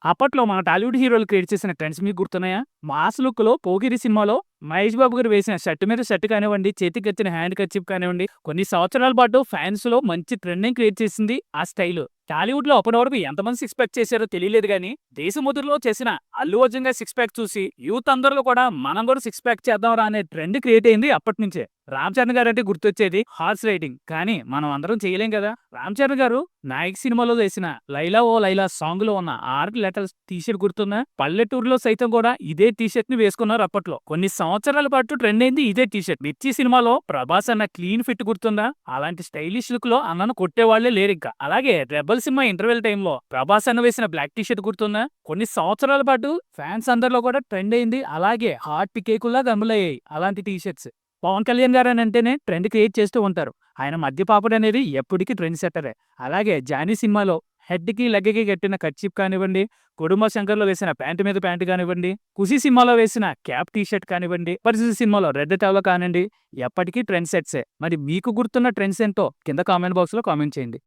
అప్పట్లో మన టాలీవుడ్ హీరోలు క్రియేట్ చేసిన ట్రెండ్స్ మీకు గుర్తున్నాయా? మాస్ లుక్‌లో 'పోకిరి' సినిమాలో మహేష్ బాబు గారు వేసిన షర్ట్ మీద షర్ట్ కానివ్వండి, చేతికిచ్చిన హ్యాండ్ కర్చీఫ్ కానివ్వండి, కొన్ని సంవత్సరాల పాటు ఫ్యాన్స్‌లో మంచి ట్రెండింగ్ క్రియేట్ చేసింది ఆ స్టైలు. టాలీవుడ్‌లో అప్పటి వరకు ఎంతమంది సిక్స్ ప్యాక్ చేశారో తెలియలేదు గానీ, దేశముద్రలో చేసిన అల్లు అర్జున్ గారి సిక్స్ ప్యాక్ చూసి యూత్ అందరిలో కూడా మనం కూడా సిక్స్ ప్యాక్ చేద్దాంరా అనే ట్రెండ్ క్రియేట్ అయింది అప్పటినుంచే. రామ్ చరణ్ గారంటే గుర్తొచ్చేది హార్స్ రైడింగ్. కానీ మనం అందరం చేయలేం కదా! రామ్ చరణ్ గారు 'నాయక్' సినిమాలో వేసిన 'లైలా ఓ లైలా' సాంగ్‌లో ఉన్న 6 లెటర్స్ టీ షర్ట్ గుర్తుందా? పల్లెటూరులో సైతం కూడా ఇదే టీ షర్ట్‌ని వేసుకున్నారు అప్పట్లో. కొన్ని సంవత్సరాల పాటు ట్రెండ్ అయింది ఇదే టీ షర్ట్. 'మిర్చి' సినిమాలో ప్రభాస్ అన్న క్లీన్ ఫిట్ గుర్తుందా? అలాంటి స్టైలిష్ లుక్‌లో అన్నను కొట్టేవాళ్లే లేరింక. అలాగే 'రెబెల్' సినిమా ఇంటర్వెల్ టైంలో ప్రభాస్ అన్న వేసిన బ్లాక్ టీ షర్ట్ గుర్తుందా? కొన్ని సంవత్సరాల పాటు ఫ్యాన్స్ అందరిలో కూడా ట్రెండ్ అయింది. అలాగే హాట్ కేకుల్లా అమలయ్యాయి అలాంటి టీ షర్ట్స్. పవన్ కళ్యాణ్ గారు అని అంటేనే ట్రెండ్ క్రియేట్ చేస్తూ ఉంటారు. ఆయన మధ్య పాపడ్ అనేది ఎప్పటికీ ట్రెండ్ సెట్టరే. అలాగే 'జానీ' సినిమాలో హెడ్‌కి, లెగ్‌కి కట్టిన కర్చీఫ్ కానివ్వండి, 'కుటుంబ శంకర్‌లో' వేసిన ప్యాంట్ మీద ప్యాంట్ కానివ్వండి, 'ఖుషి' సినిమాలో వేసిన క్యాప్ టీ షర్ట్ కానివ్వండి, 'పరిస్థితి' సినిమాలో రెడ్ టవల్ కానివ్వండి, ఎప్పటికీ ట్రెండ్ సెట్సే. మరి మీకు గుర్తున్న ట్రెండ్స్ ఏంటో కింద కామెంట్ బాక్స్‌లో కామెంట్ చేయండి.